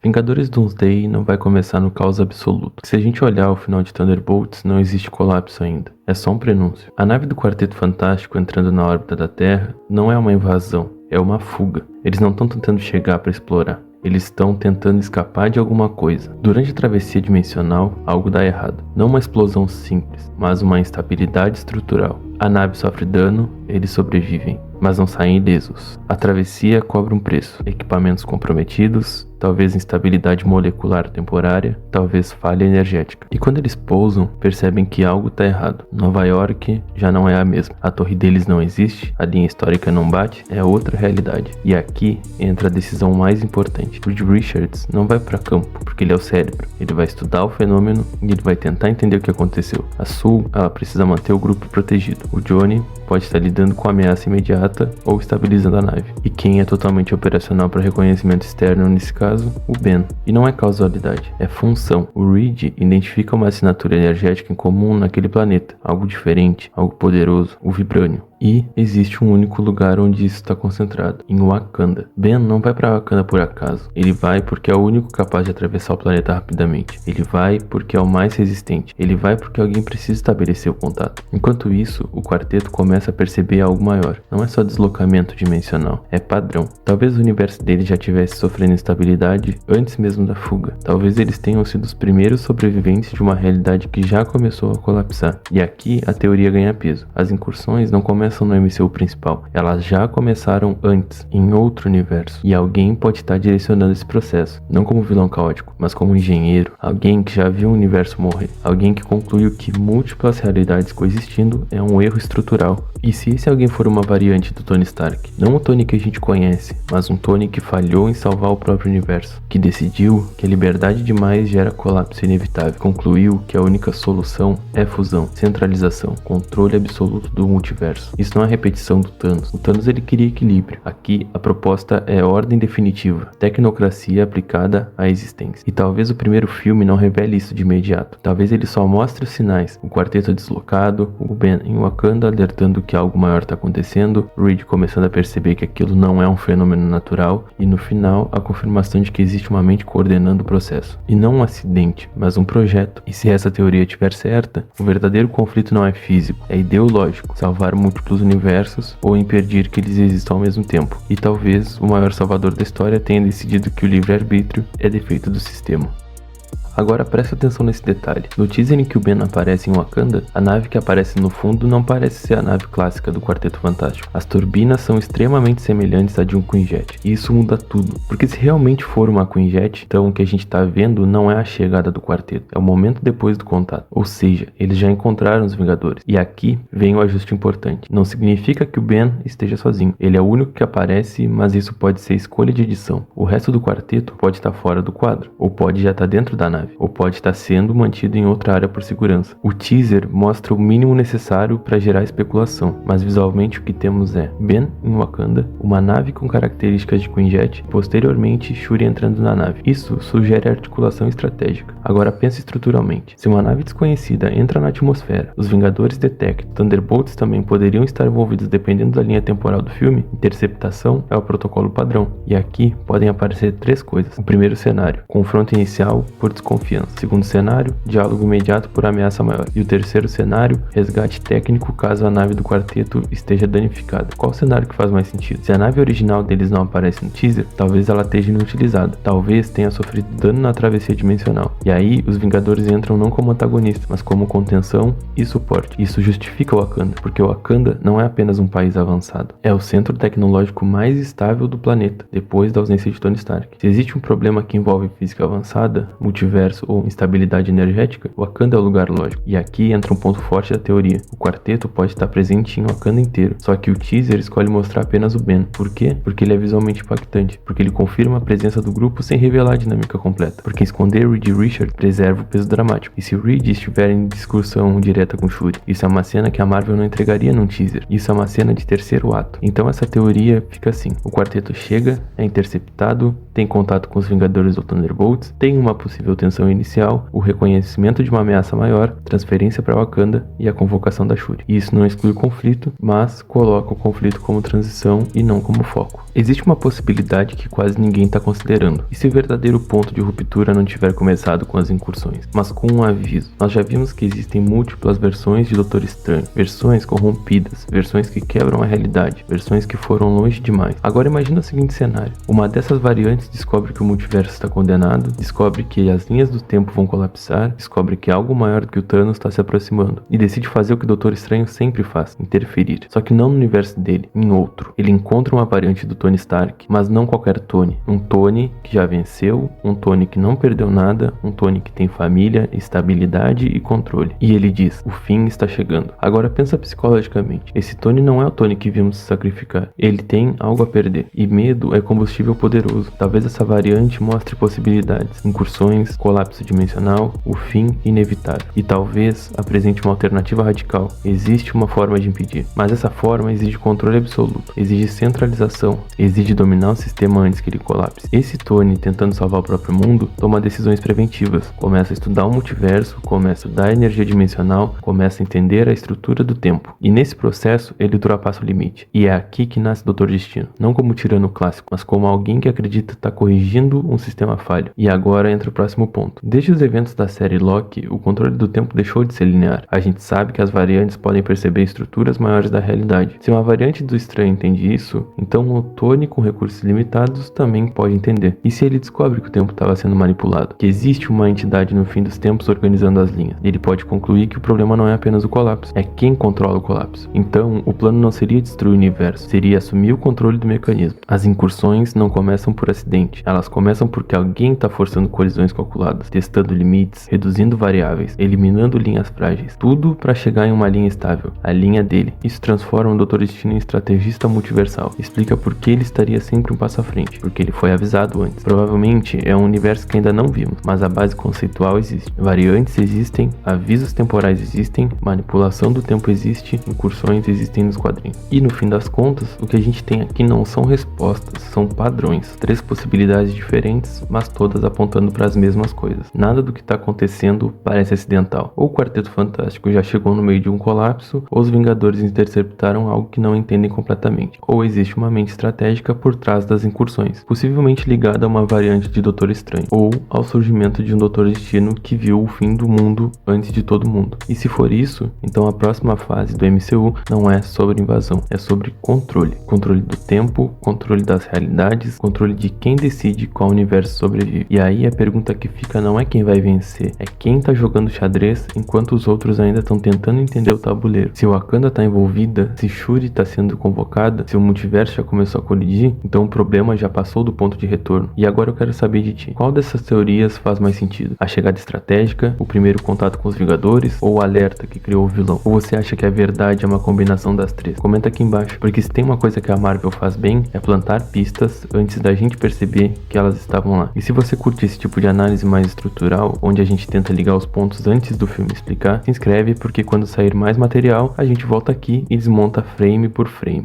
Vingadores Doomsday não vai começar no caos absoluto. Se a gente olhar o final de Thunderbolts, não existe colapso ainda. É só um prenúncio. A nave do Quarteto Fantástico entrando na órbita da Terra não é uma invasão, é uma fuga. Eles não estão tentando chegar para explorar. Eles estão tentando escapar de alguma coisa. Durante a travessia dimensional, algo dá errado. Não uma explosão simples, mas uma instabilidade estrutural. A nave sofre dano, eles sobrevivem, mas não saem ilesos. A travessia cobra um preço. Equipamentos comprometidos, talvez instabilidade molecular temporária, talvez falha energética. E quando eles pousam, percebem que algo está errado. Nova York já não é a mesma. A torre deles não existe, a linha histórica não bate, é outra realidade. E aqui entra a decisão mais importante. Reed Richards não vai para campo, porque ele é o cérebro. Ele vai estudar o fenômeno e ele vai tentar entender o que aconteceu. A Sue, ela precisa manter o grupo protegido. O Johnny pode estar lidando com a ameaça imediata ou estabilizando a nave. E quem é totalmente operacional para reconhecimento externo nesse caso? O Ben. E não é causalidade, é função. O Reed identifica uma assinatura energética em comum naquele planeta, algo diferente, algo poderoso, o vibrânio. E existe um único lugar onde isso está concentrado, em Wakanda. Ben não vai para Wakanda por acaso. Ele vai porque é o único capaz de atravessar o planeta rapidamente. Ele vai porque é o mais resistente. Ele vai porque alguém precisa estabelecer o contato. Enquanto isso, o quarteto começa a perceber algo maior. Não é só deslocamento dimensional, é padrão. Talvez o universo dele já tivesse sofrendo instabilidade antes mesmo da fuga. Talvez eles tenham sido os primeiros sobreviventes de uma realidade que já começou a colapsar. E aqui a teoria ganha peso. As incursões não começam no MCU principal, elas já começaram antes, em outro universo, e alguém pode estar direcionando esse processo, não como vilão caótico, mas como engenheiro, alguém que já viu o universo morrer, alguém que concluiu que múltiplas realidades coexistindo é um erro estrutural. E se esse alguém for uma variante do Tony Stark, não o Tony que a gente conhece, mas um Tony que falhou em salvar o próprio universo, que decidiu que a liberdade demais gera colapso inevitável, concluiu que a única solução é fusão, centralização, controle absoluto do multiverso. Isso não é repetição do Thanos. O Thanos ele queria equilíbrio. Aqui a proposta é ordem definitiva, tecnocracia aplicada à existência. E talvez o primeiro filme não revele isso de imediato. Talvez ele só mostre os sinais. O quarteto deslocado, o Ben em Wakanda alertando que algo maior está acontecendo, Reed começando a perceber que aquilo não é um fenômeno natural e no final a confirmação de que existe uma mente coordenando o processo. E não um acidente, mas um projeto. E se essa teoria estiver certa, o verdadeiro conflito não é físico, é ideológico. Salvar múltiplos universos ou impedir que eles existam ao mesmo tempo. E talvez o maior salvador da história tenha decidido que o livre-arbítrio é defeito do sistema. Agora preste atenção nesse detalhe. No teaser em que o Ben aparece em Wakanda, a nave que aparece no fundo não parece ser a nave clássica do Quarteto Fantástico. As turbinas são extremamente semelhantes à de um Quinjet. E isso muda tudo. Porque se realmente for uma Quinjet, então o que a gente está vendo não é a chegada do quarteto, é o momento depois do contato. Ou seja, eles já encontraram os Vingadores. E aqui vem o ajuste importante. Não significa que o Ben esteja sozinho. Ele é o único que aparece, mas isso pode ser escolha de edição. O resto do quarteto pode estar fora do quadro, ou pode já estar dentro da nave, ou pode estar sendo mantido em outra área por segurança. O teaser mostra o mínimo necessário para gerar especulação, mas visualmente o que temos é Ben em Wakanda, uma nave com características de Quinjet, e posteriormente Shuri entrando na nave. Isso sugere articulação estratégica. Agora pense estruturalmente. Se uma nave desconhecida entra na atmosfera, os Vingadores detectam, Thunderbolts também poderiam estar envolvidos dependendo da linha temporal do filme, interceptação é o protocolo padrão. E aqui podem aparecer três coisas. O primeiro cenário, confronto inicial por desconfiança. Segundo cenário, diálogo imediato por ameaça maior. E o terceiro cenário, resgate técnico caso a nave do quarteto esteja danificada. Qual cenário que faz mais sentido? Se a nave original deles não aparece no teaser, talvez ela esteja inutilizada. Talvez tenha sofrido dano na travessia dimensional. E aí, os Vingadores entram não como antagonistas, mas como contenção e suporte. Isso justifica o Wakanda, porque o Wakanda não é apenas um país avançado. É o centro tecnológico mais estável do planeta, depois da ausência de Tony Stark. Se existe um problema que envolve física avançada, multiverso ou instabilidade energética, Wakanda é o lugar lógico. E aqui entra um ponto forte da teoria. O quarteto pode estar presente em Wakanda inteiro, só que o teaser escolhe mostrar apenas o Ben. Por quê? Porque ele é visualmente impactante, porque ele confirma a presença do grupo sem revelar a dinâmica completa, porque esconder Reed e Richard preserva o peso dramático. E se o Reed estiver em discussão direta com Shuri, isso é uma cena que a Marvel não entregaria num teaser. Isso é uma cena de terceiro ato. Então essa teoria fica assim: o quarteto chega, é interceptado, tem contato com os Vingadores ou Thunderbolts, tem uma possível tensão inicial, o reconhecimento de uma ameaça maior, transferência para Wakanda e a convocação da Shuri. E isso não exclui o conflito, mas coloca o conflito como transição e não como foco. Existe uma possibilidade que quase ninguém está considerando. E se o verdadeiro ponto de ruptura não tiver começado com as incursões, mas com um aviso? Nós já vimos que existem múltiplas versões de Doutor Estranho, versões corrompidas, versões que quebram a realidade, versões que foram longe demais. Agora imagina o seguinte cenário: uma dessas variantes descobre que o multiverso está condenado, descobre que as linhas do tempo vão colapsar, descobre que algo maior do que o Thanos está se aproximando e decide fazer o que o Doutor Estranho sempre faz: interferir. Só que não no universo dele, em outro. Ele encontra uma variante do Tony Stark, mas não qualquer Tony. Um Tony que já venceu, um Tony que não perdeu nada, um Tony que tem família, estabilidade e controle. E ele diz: o fim está chegando. Agora pensa psicologicamente. Esse Tony não é o Tony que vimos se sacrificar. Ele tem algo a perder. E medo é combustível poderoso. Talvez essa variante mostre possibilidades, incursões, colapso dimensional, o fim inevitável. E talvez apresente uma alternativa radical. Existe uma forma de impedir, mas essa forma exige controle absoluto, exige centralização, exige dominar o sistema antes que ele colapse. Esse Tony, tentando salvar o próprio mundo, toma decisões preventivas, começa a estudar o multiverso, começa a estudar a energia dimensional, começa a entender a estrutura do tempo. E nesse processo, ele ultrapassa o limite. E é aqui que nasce Doutor Destino, não como tirano clássico, mas como alguém que acredita estar corrigindo um sistema falho. E agora entra o próximo ponto. Desde os eventos da série Loki, o controle do tempo deixou de ser linear. A gente sabe que as variantes podem perceber estruturas maiores da realidade. Se uma variante do Estranho entende isso, então o Tony com recursos limitados também pode entender. E se ele descobre que o tempo estava sendo manipulado, que existe uma entidade no fim dos tempos organizando as linhas, ele pode concluir que o problema não é apenas o colapso, é quem controla o colapso. Então, o plano não seria destruir o universo, seria assumir o controle do mecanismo. As incursões não começam por acidente, elas começam porque alguém está forçando colisões calculadas, testando limites, reduzindo variáveis, eliminando linhas frágeis, tudo para chegar em uma linha estável, a linha dele. Isso transforma o Doutor Destino em estrategista multiversal, explica por que ele estaria sempre um passo à frente, porque ele foi avisado antes. Provavelmente é um universo que ainda não vimos, mas a base conceitual existe. Variantes existem, avisos temporais existem, manipulação do tempo existe, incursões existem nos quadrinhos. E no fim das contas, o que a gente tem aqui não são respostas, são padrões. 3 possibilidades diferentes, mas todas apontando para as mesmas coisas. Nada do que está acontecendo parece acidental. Ou o Quarteto Fantástico já chegou no meio de um colapso, ou os Vingadores interceptaram algo que não entendem completamente. Ou existe uma mente estratégica por trás das incursões, possivelmente ligada a uma variante de Doutor Estranho, ou ao surgimento de um Doutor Destino que viu o fim do mundo antes de todo mundo. E se for isso, então a próxima fase do MCU não é sobre invasão, é sobre controle. Controle do tempo, controle das realidades, controle de quem decide qual universo sobrevive. E aí a pergunta que fica não é quem vai vencer, é quem tá jogando xadrez enquanto os outros ainda estão tentando entender o tabuleiro. Se Wakanda tá envolvida, se Shuri tá sendo convocada, se o multiverso já começou a colidir, então o problema já passou do ponto de retorno. E agora eu quero saber de ti, qual dessas teorias faz mais sentido? A chegada estratégica, o primeiro contato com os Vingadores, ou o alerta que criou o vilão? Ou você acha que a verdade é uma combinação das 3? Comenta aqui embaixo, porque se tem uma coisa que a Marvel faz bem, é plantar pistas antes da gente perceber que elas estavam lá. E se você curte esse tipo de análise mais estrutural, onde a gente tenta ligar os pontos antes do filme explicar, se inscreve, porque quando sair mais material, a gente volta aqui e desmonta frame por frame.